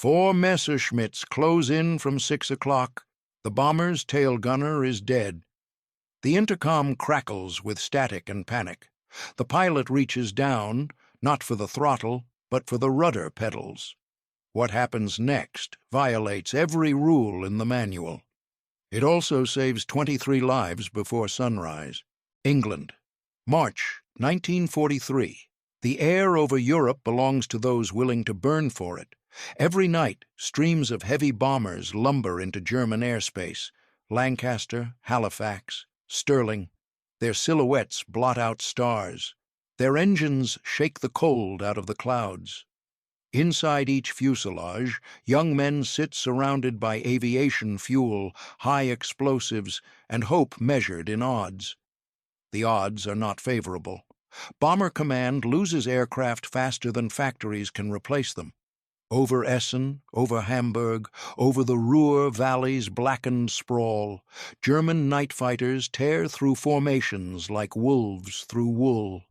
4 Messerschmitts close in from 6 o'clock. The bomber's tail gunner is dead. The intercom crackles with static and panic. The pilot reaches down, not for the throttle, but for the rudder pedals. What happens next violates every rule in the manual. It also saves 23 lives before sunrise. England, March 1943. The air over Europe belongs to those willing to burn for it. Every night, streams of heavy bombers lumber into German airspace. Lancaster, Halifax, Stirling. Their silhouettes blot out stars. Their engines shake the cold out of the clouds. Inside each fuselage, young men sit surrounded by aviation fuel, high explosives, and hope measured in odds. The odds are not favorable. Bomber Command loses aircraft faster than factories can replace them. Over Essen, over Hamburg, over the Ruhr Valley's blackened sprawl, German night fighters tear through formations like wolves through wool.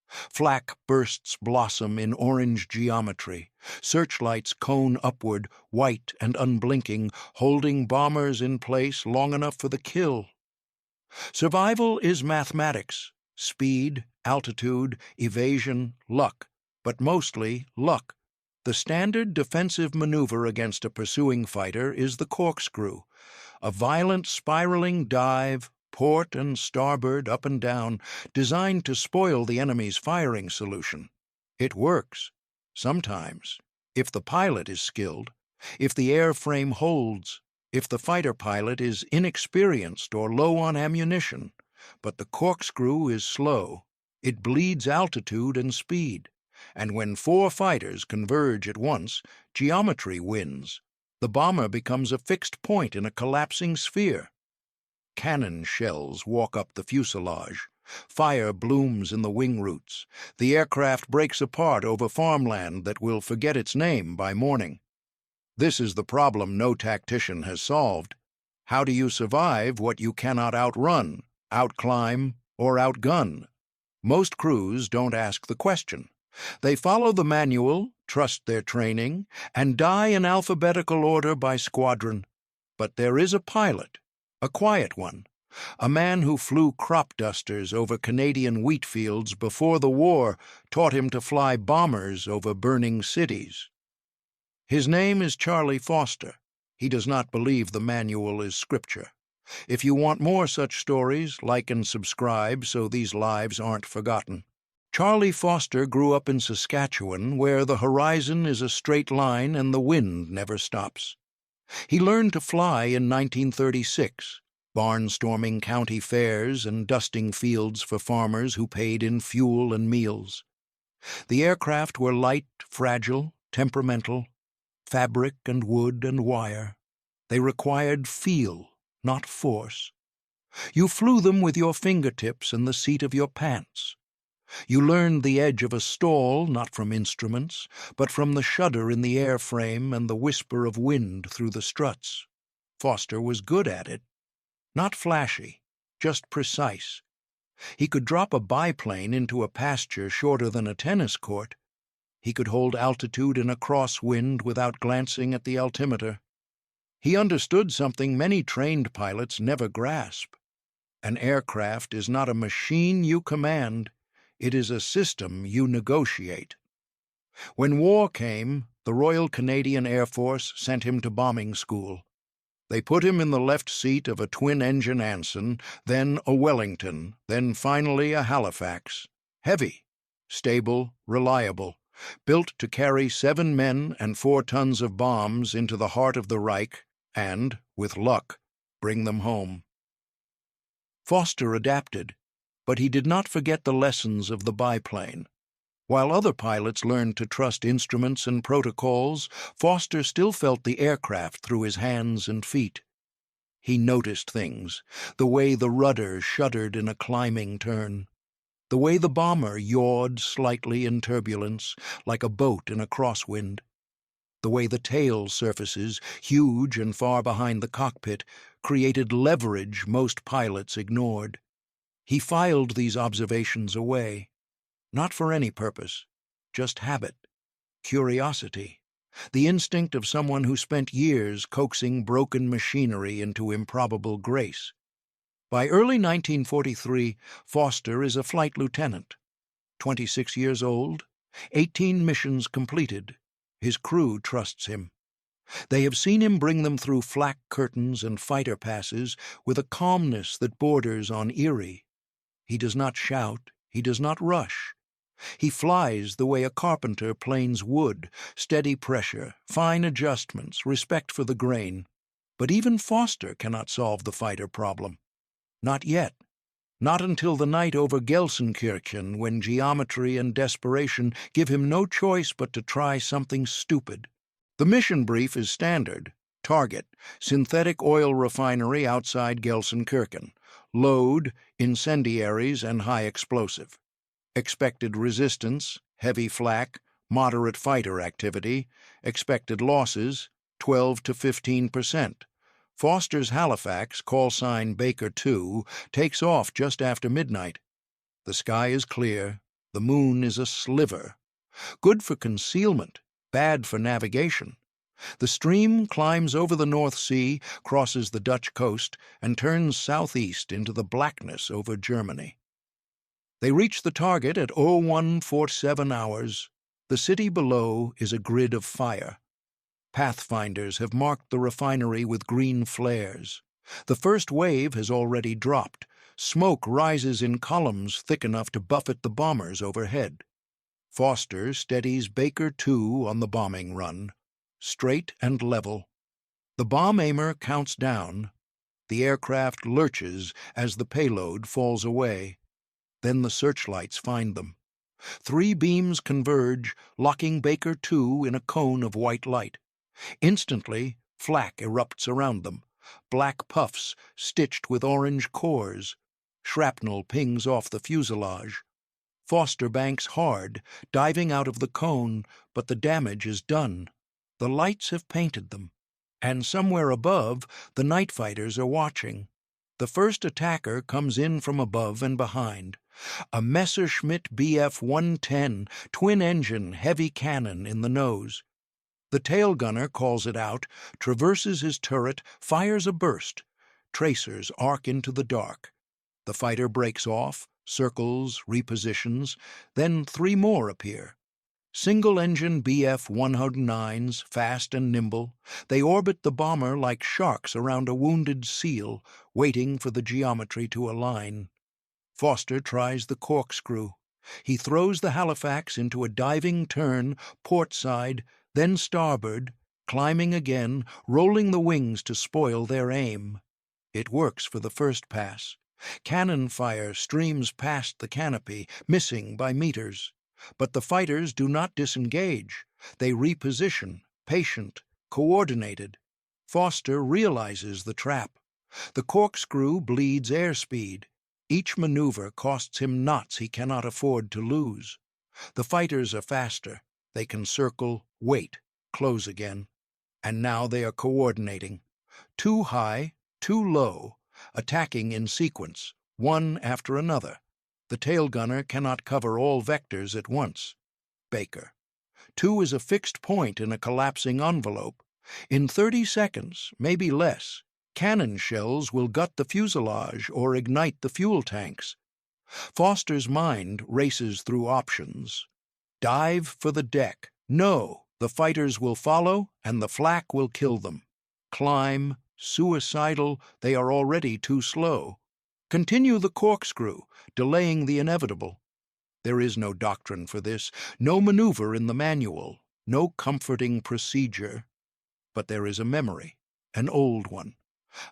Flak bursts blossom in orange geometry. Searchlights cone upward, white and unblinking, holding bombers in place long enough for the kill. Survival is mathematics. Speed, altitude, evasion, luck. But mostly luck. The standard defensive maneuver against a pursuing fighter is the corkscrew, a violent spiraling dive, port and starboard, up and down, designed to spoil the enemy's firing solution. It works, sometimes, if the pilot is skilled, if the airframe holds, if the fighter pilot is inexperienced or low on ammunition. But the corkscrew is slow. It bleeds altitude and speed. And when 4 fighters converge at once, geometry wins. The bomber becomes a fixed point in a collapsing sphere. Cannon shells walk up the fuselage. Fire blooms in the wing roots. The aircraft breaks apart over farmland that will forget its name by morning. This is the problem no tactician has solved. How do you survive what you cannot outrun, outclimb, or outgun? Most crews don't ask the question. They follow the manual, trust their training, and die in alphabetical order by squadron. But there is a pilot, a quiet one, a man who flew crop dusters over Canadian wheat fields before the war taught him to fly bombers over burning cities. His name is Charlie Foster. He does not believe the manual is scripture. If you want more such stories, like and subscribe so these lives aren't forgotten. Charlie Foster grew up in Saskatchewan, where the horizon is a straight line and the wind never stops. He learned to fly in 1936, barnstorming county fairs and dusting fields for farmers who paid in fuel and meals. The aircraft were light, fragile, temperamental, fabric and wood and wire. They required feel, not force. You flew them with your fingertips and the seat of your pants. You learned the edge of a stall not from instruments, but from the shudder in the airframe and the whisper of wind through the struts. Foster was good at it. Not flashy, just precise. He could drop a biplane into a pasture shorter than a tennis court. He could hold altitude in a crosswind without glancing at the altimeter. He understood something many trained pilots never grasp. An aircraft is not a machine you command. It is a system you negotiate. When war came, the Royal Canadian Air Force sent him to bombing school. They put him in the left seat of a twin-engine Anson, then a Wellington, then finally a Halifax. Heavy, stable, reliable, built to carry 7 men and 4 tons of bombs into the heart of the Reich and, with luck, bring them home. Foster adapted. But he did not forget the lessons of the biplane. While other pilots learned to trust instruments and protocols, Foster still felt the aircraft through his hands and feet. He noticed things, the way the rudder shuddered in a climbing turn, the way the bomber yawed slightly in turbulence, like a boat in a crosswind, the way the tail surfaces, huge and far behind the cockpit, created leverage most pilots ignored. He filed these observations away, not for any purpose, just habit, curiosity, the instinct of someone who spent years coaxing broken machinery into improbable grace. By early 1943, Foster is a flight lieutenant. 26 years old, 18 missions completed. His crew trusts him. They have seen him bring them through flak curtains and fighter passes with a calmness that borders on eerie. He does not shout, he does not rush. He flies the way a carpenter planes wood, steady pressure, fine adjustments, respect for the grain. But even Foster cannot solve the fighter problem. Not yet. Not until the night over Gelsenkirchen, when geometry and desperation give him no choice but to try something stupid. The mission brief is standard. Target: synthetic oil refinery outside Gelsenkirchen. Load: incendiaries and high explosive. Expected resistance: heavy flak, moderate fighter activity. Expected losses: 12 to 15%. Foster's Halifax, call sign Baker 2, takes off just after midnight. The sky is clear. The moon is a sliver. Good for concealment, bad for navigation. The stream climbs over the North Sea, crosses the Dutch coast, and turns southeast into the blackness over Germany. They reach the target at 0147 hours. The city below is a grid of fire. Pathfinders have marked the refinery with green flares. The first wave has already dropped. Smoke rises in columns thick enough to buffet the bombers overhead. Foster steadies Baker 2 on the bombing run. Straight and level. The bomb aimer counts down. The aircraft lurches as the payload falls away. Then the searchlights find them. 3 beams converge, locking Baker 2 in a cone of white light. Instantly, flak erupts around them, black puffs stitched with orange cores. Shrapnel pings off the fuselage. Foster banks hard, diving out of the cone, but the damage is done. The lights have painted them. And somewhere above, the night fighters are watching. The first attacker comes in from above and behind. A Messerschmitts Bf-110, twin-engine, heavy cannon in the nose. The tail gunner calls it out, traverses his turret, fires a burst. Tracers arc into the dark. The fighter breaks off, circles, repositions, then 3 more appear. Single-engine Bf-109s, fast and nimble, they orbit the bomber like sharks around a wounded seal, waiting for the geometry to align. Foster tries the corkscrew. He throws the Halifax into a diving turn, port side, then starboard, climbing again, rolling the wings to spoil their aim. It works for the first pass. Cannon fire streams past the canopy, missing by meters. But the fighters do not disengage. They reposition, patient, coordinated. Foster realizes the trap. The corkscrew bleeds airspeed. Each maneuver costs him knots he cannot afford to lose. The fighters are faster. They can circle, wait, close again. And now they are coordinating. Too high, too low, attacking in sequence, one after another. The tail gunner cannot cover all vectors at once. Baker. 2 is a fixed point in a collapsing envelope. In 30 seconds, maybe less, cannon shells will gut the fuselage or ignite the fuel tanks. Foster's mind races through options. Dive for the deck. No, the fighters will follow and the flak will kill them. Climb. Suicidal, they are already too slow. Continue the corkscrew, delaying the inevitable. There is no doctrine for this, no maneuver in the manual, no comforting procedure. But there is a memory, an old one.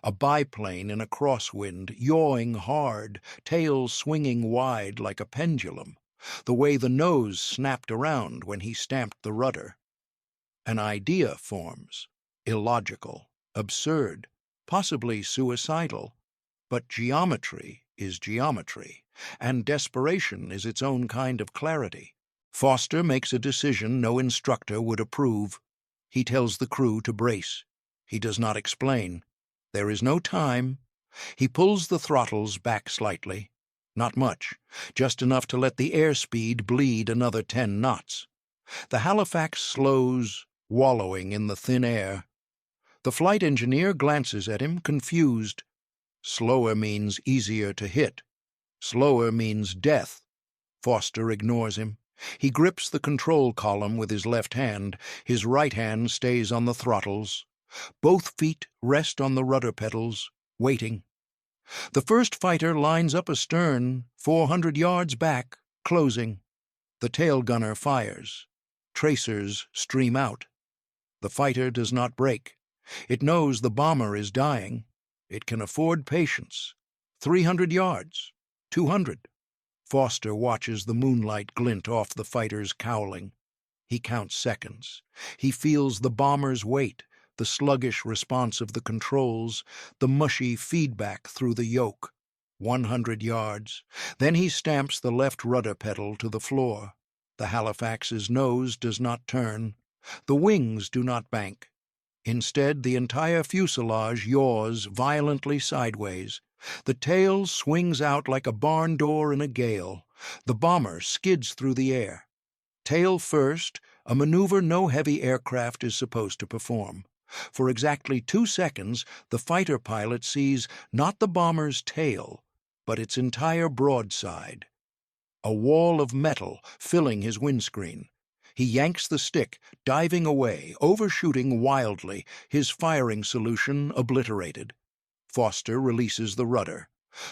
A biplane in a crosswind, yawing hard, tail swinging wide like a pendulum, the way the nose snapped around when he stamped the rudder. An idea forms, illogical, absurd, possibly suicidal. But geometry is geometry, and desperation is its own kind of clarity. Foster makes a decision no instructor would approve. He tells the crew to brace. He does not explain. There is no time. He pulls the throttles back slightly. Not much, just enough to let the airspeed bleed another 10 knots. The Halifax slows, wallowing in the thin air. The flight engineer glances at him, confused. Slower means easier to hit. Slower means death. Foster ignores him. He grips the control column with his left hand. His right hand stays on the throttles. Both feet rest on the rudder pedals, waiting. The first fighter lines up astern, 400 yards back, closing. The tail gunner fires. Tracers stream out. The fighter does not break. It knows the bomber is dying. It can afford patience. 300 yards. 200. Foster watches the moonlight glint off the fighter's cowling. He counts seconds. He feels the bomber's weight, the sluggish response of the controls, the mushy feedback through the yoke. 100 yards. Then he stamps the left rudder pedal to the floor. The Halifax's nose does not turn. The wings do not bank. Instead, the entire fuselage yaws violently sideways. The tail swings out like a barn door in a gale. The bomber skids through the air. Tail first, a maneuver no heavy aircraft is supposed to perform. For exactly 2 seconds, the fighter pilot sees not the bomber's tail, but its entire broadside. A wall of metal filling his windscreen. He yanks the stick, diving away, overshooting wildly, his firing solution obliterated. Foster releases the rudder.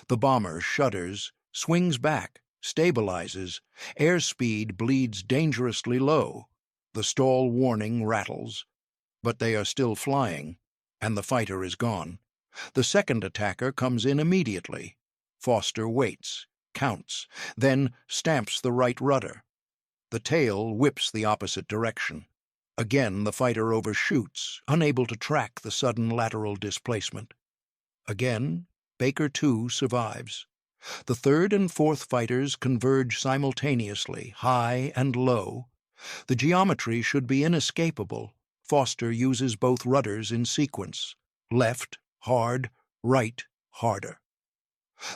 The bomber shudders, swings back, stabilizes. Airspeed bleeds dangerously low. The stall warning rattles. But they are still flying, and the fighter is gone. The second attacker comes in immediately. Foster waits, counts, then stamps the right rudder. The tail whips the opposite direction. Again the fighter overshoots, unable to track the sudden lateral displacement. Again, Baker 2 survives. The third and fourth fighters converge simultaneously, high and low. The geometry should be inescapable. Foster uses both rudders in sequence. Left, hard, right, harder.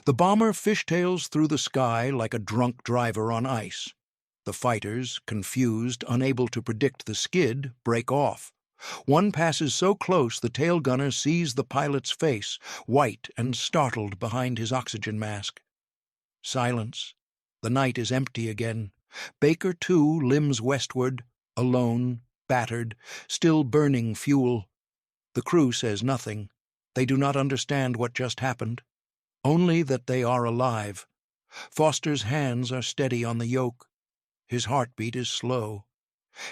The bomber fishtails through the sky like a drunk driver on ice. The fighters, confused, unable to predict the skid, break off. One passes so close the tail gunner sees the pilot's face, white and startled behind his oxygen mask. Silence. The night is empty again. Baker 2 limbs westward, alone, battered, still burning fuel. The crew says nothing. They do not understand what just happened. Only that they are alive. Foster's hands are steady on the yoke. His heartbeat is slow.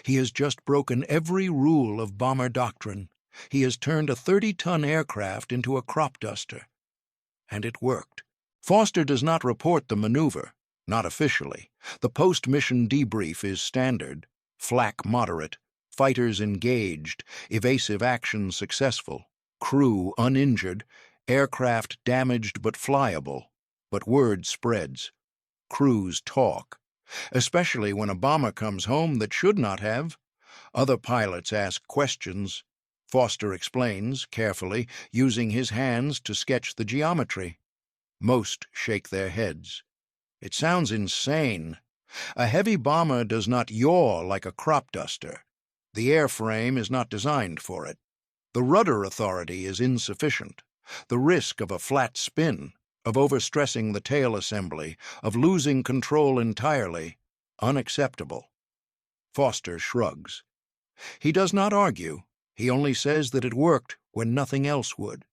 He has just broken every rule of bomber doctrine. He has turned a 30-ton aircraft into a crop duster. And it worked. Foster does not report the maneuver, not officially. The post-mission debrief is standard. Flak moderate. Fighters engaged. Evasive action successful. Crew uninjured. Aircraft damaged but flyable. But word spreads. Crews talk. Especially when a bomber comes home that should not have. Other pilots ask questions. Foster explains, carefully, using his hands to sketch the geometry. Most shake their heads. It sounds insane. A heavy bomber does not yaw like a crop duster. The airframe is not designed for it. The rudder authority is insufficient. The risk of a flat spin, of overstressing the tail assembly, of losing control entirely, unacceptable. Foster shrugs. He does not argue. He only says that it worked when nothing else would.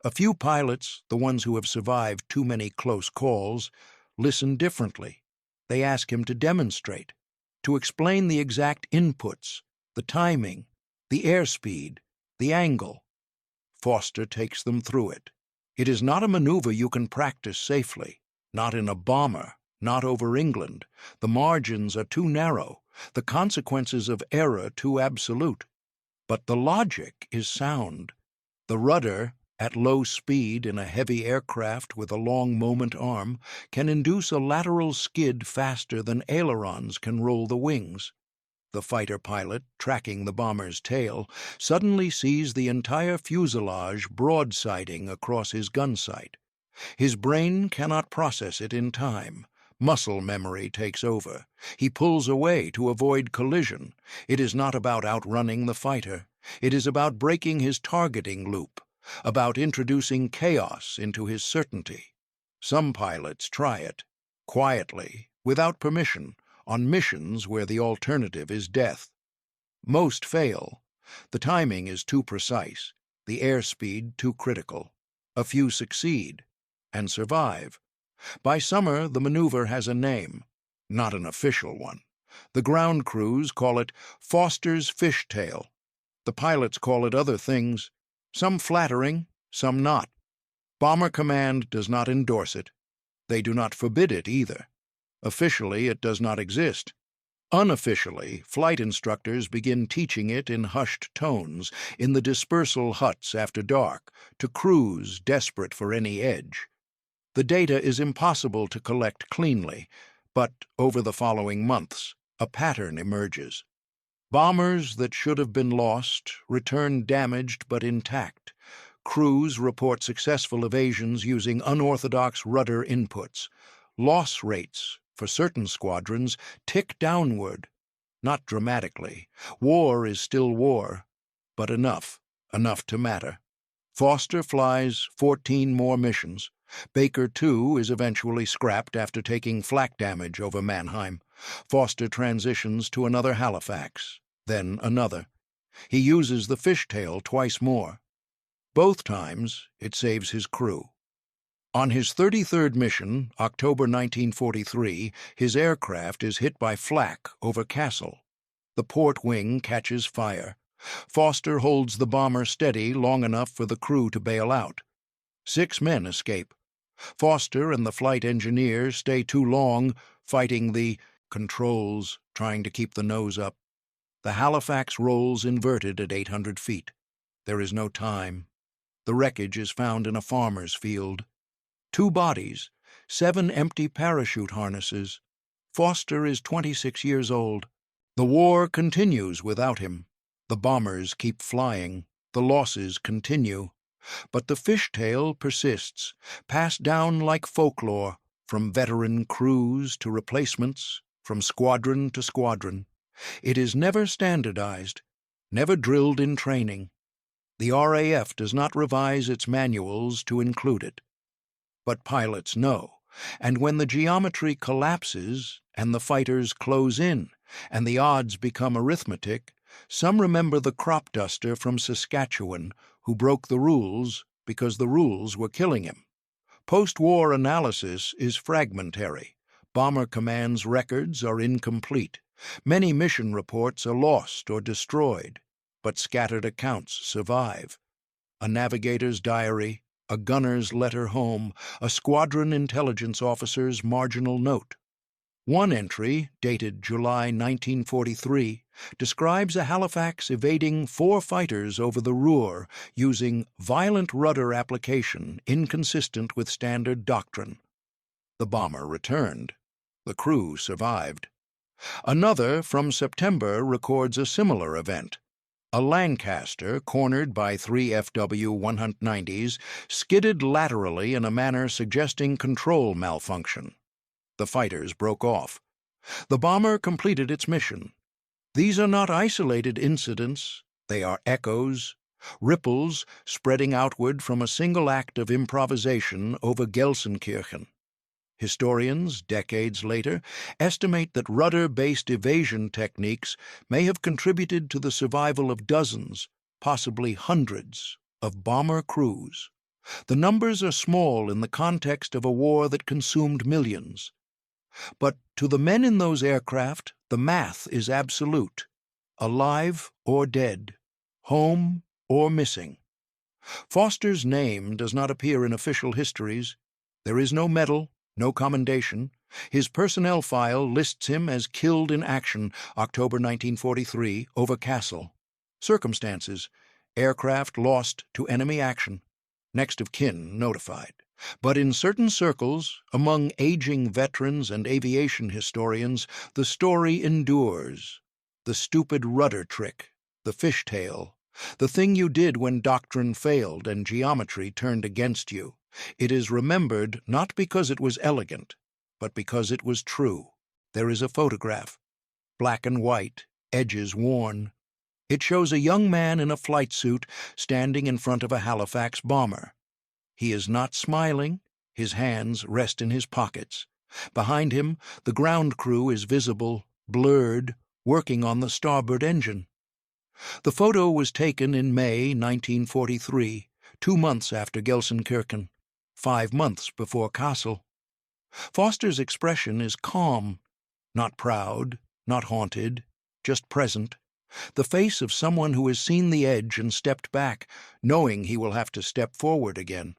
A few pilots, the ones who have survived too many close calls, listen differently. They ask him to demonstrate, to explain the exact inputs, the timing, the airspeed, the angle. Foster takes them through it. It is not a maneuver you can practice safely, not in a bomber, not over England. The margins are too narrow, the consequences of error too absolute. But the logic is sound. The rudder, at low speed in a heavy aircraft with a long moment arm, can induce a lateral skid faster than ailerons can roll the wings. The fighter pilot, tracking the bomber's tail, suddenly sees the entire fuselage broadsiding across his gun sight. His brain cannot process it in time, Muscle memory takes over. He pulls away to avoid collision. It is not about outrunning the fighter. It is about breaking his targeting loop, about introducing chaos into his certainty. Some pilots try it, quietly, without permission, on missions where the alternative is death. Most fail. The timing is too precise, the airspeed too critical. A few succeed, and survive. By summer, the maneuver has a name, not an official one. The ground crews call it Foster's Fishtail. The pilots call it other things, some flattering, some not. Bomber Command does not endorse it. They do not forbid it either. Officially, it does not exist. Unofficially, flight instructors begin teaching it in hushed tones, in the dispersal huts after dark, to crews desperate for any edge. The data is impossible to collect cleanly, but over the following months, a pattern emerges. Bombers that should have been lost return damaged but intact. Crews report successful evasions using unorthodox rudder inputs. Loss rates, for certain squadrons, tick downward. Not dramatically. War is still war, but enough to matter. Foster flies 14 more missions. Baker, too, is eventually scrapped after taking flak damage over Mannheim. Foster transitions to another Halifax, then another. He uses the Fishtail twice more. Both times, it saves his crew. On his 33rd mission, October 1943, his aircraft is hit by flak over Kassel. The port wing catches fire. Foster holds the bomber steady long enough for the crew to bail out. 6 men escape. Foster and the flight engineer stay too long, fighting the controls, trying to keep the nose up. The Halifax rolls inverted at 800 feet. There is no time. The wreckage is found in a farmer's field. 2 bodies, 7 empty parachute harnesses. Foster is 26 years old. The war continues without him. The bombers keep flying. The losses continue. But the Fishtail persists, passed down like folklore, from veteran crews to replacements, from squadron to squadron. It is never standardized, never drilled in training. The RAF does not revise its manuals to include it. But pilots know, and when the geometry collapses and the fighters close in and the odds become arithmetic, some remember the crop duster from Saskatchewan who broke the rules because the rules were killing him. Post-war analysis is fragmentary. Bomber Command's records are incomplete. Many mission reports are lost or destroyed, but scattered accounts survive. A navigator's diary, a gunner's letter home, a squadron intelligence officer's marginal note. One entry, dated July 1943, describes a Halifax evading 4 fighters over the Ruhr using violent rudder application inconsistent with standard doctrine. The bomber returned. The crew survived. Another, from September, records a similar event. A Lancaster, cornered by 3 FW-190s, skidded laterally in a manner suggesting control malfunction. The fighters broke off. The bomber completed its mission. These are not isolated incidents. They are echoes, ripples spreading outward from a single act of improvisation over Gelsenkirchen. Historians, decades later, estimate that rudder-based evasion techniques may have contributed to the survival of dozens, possibly hundreds, of bomber crews. The numbers are small in the context of a war that consumed millions. But to the men in those aircraft, the math is absolute. Alive or dead, home or missing. Foster's name does not appear in official histories. There is no medal, no commendation. His personnel file lists him as killed in action, October 1943, over Kassel. Circumstances: aircraft lost to enemy action. Next of kin notified. But in certain circles, among aging veterans and aviation historians, the story endures. The stupid rudder trick, the fishtail, the thing you did when doctrine failed and geometry turned against you. It is remembered not because it was elegant, but because it was true. There is a photograph, black and white, edges worn. It shows a young man in a flight suit standing in front of a Halifax bomber. He is not smiling. His hands rest in his pockets. Behind him, the ground crew is visible, blurred, working on the starboard engine. The photo was taken in May 1943, 2 months after Gelsenkirchen, 5 months before Kassel. Foster's expression is calm, not proud, not haunted, just present, the face of someone who has seen the edge and stepped back, knowing he will have to step forward again.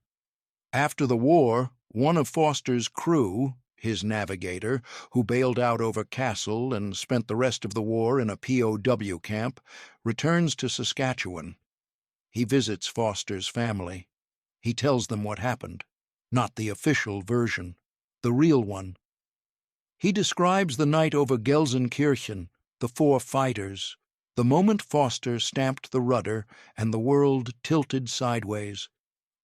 After the war, one of Foster's crew, his navigator, who bailed out over Kassel and spent the rest of the war in a POW camp, returns to Saskatchewan. He visits Foster's family. He tells them what happened, not the official version, the real one. He describes the night over Gelsenkirchen, the 4 fighters, the moment Foster stamped the rudder and the world tilted sideways,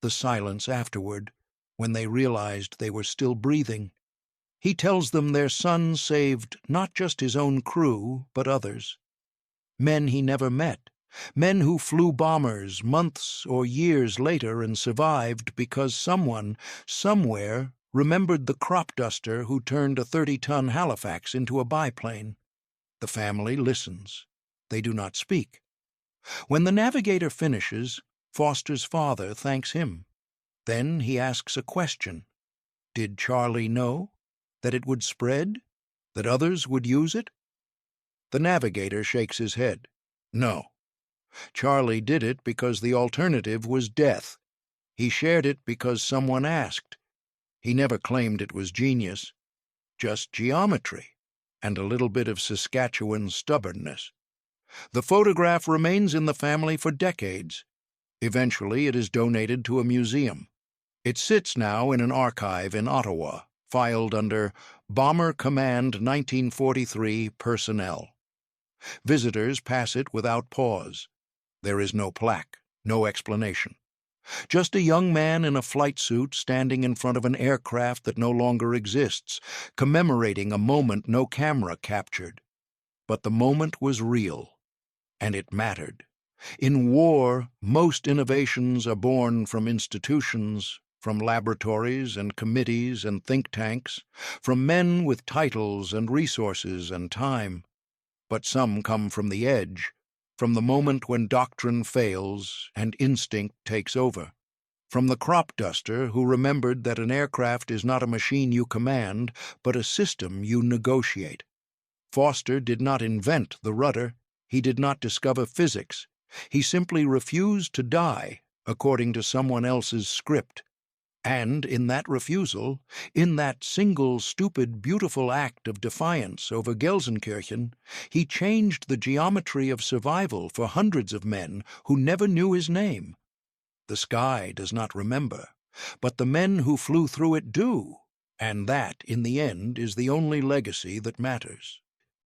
the silence afterward, when they realized they were still breathing. He tells them their son saved not just his own crew, but others. Men he never met, men who flew bombers months or years later and survived because someone, somewhere, remembered the crop duster who turned a 30-ton Halifax into a biplane. The family listens. They do not speak. When the navigator finishes, Foster's father thanks him. Then he asks a question. Did Charlie know? That it would spread? That others would use it? The navigator shakes his head. No. Charlie did it because the alternative was death. He shared it because someone asked. He never claimed it was genius. Just geometry, and a little bit of Saskatchewan stubbornness. The photograph remains in the family for decades. Eventually it is donated to a museum. It sits now in an archive in Ottawa, filed under Bomber Command 1943 Personnel. Visitors pass it without pause. There is no plaque, no explanation. Just a young man in a flight suit standing in front of an aircraft that no longer exists, commemorating a moment no camera captured. But the moment was real, and it mattered. In war, most innovations are born from institutions, from laboratories and committees and think tanks, from men with titles and resources and time. But some come from the edge, from the moment when doctrine fails and instinct takes over, from the crop duster who remembered that an aircraft is not a machine you command, but a system you negotiate. Foster did not invent the rudder. He did not discover physics. He simply refused to die according to someone else's script. And in that refusal, in that single stupid, beautiful act of defiance over Gelsenkirchen, he changed the geometry of survival for hundreds of men who never knew his name. The sky does not remember, but the men who flew through it do, and that, in the end, is the only legacy that matters.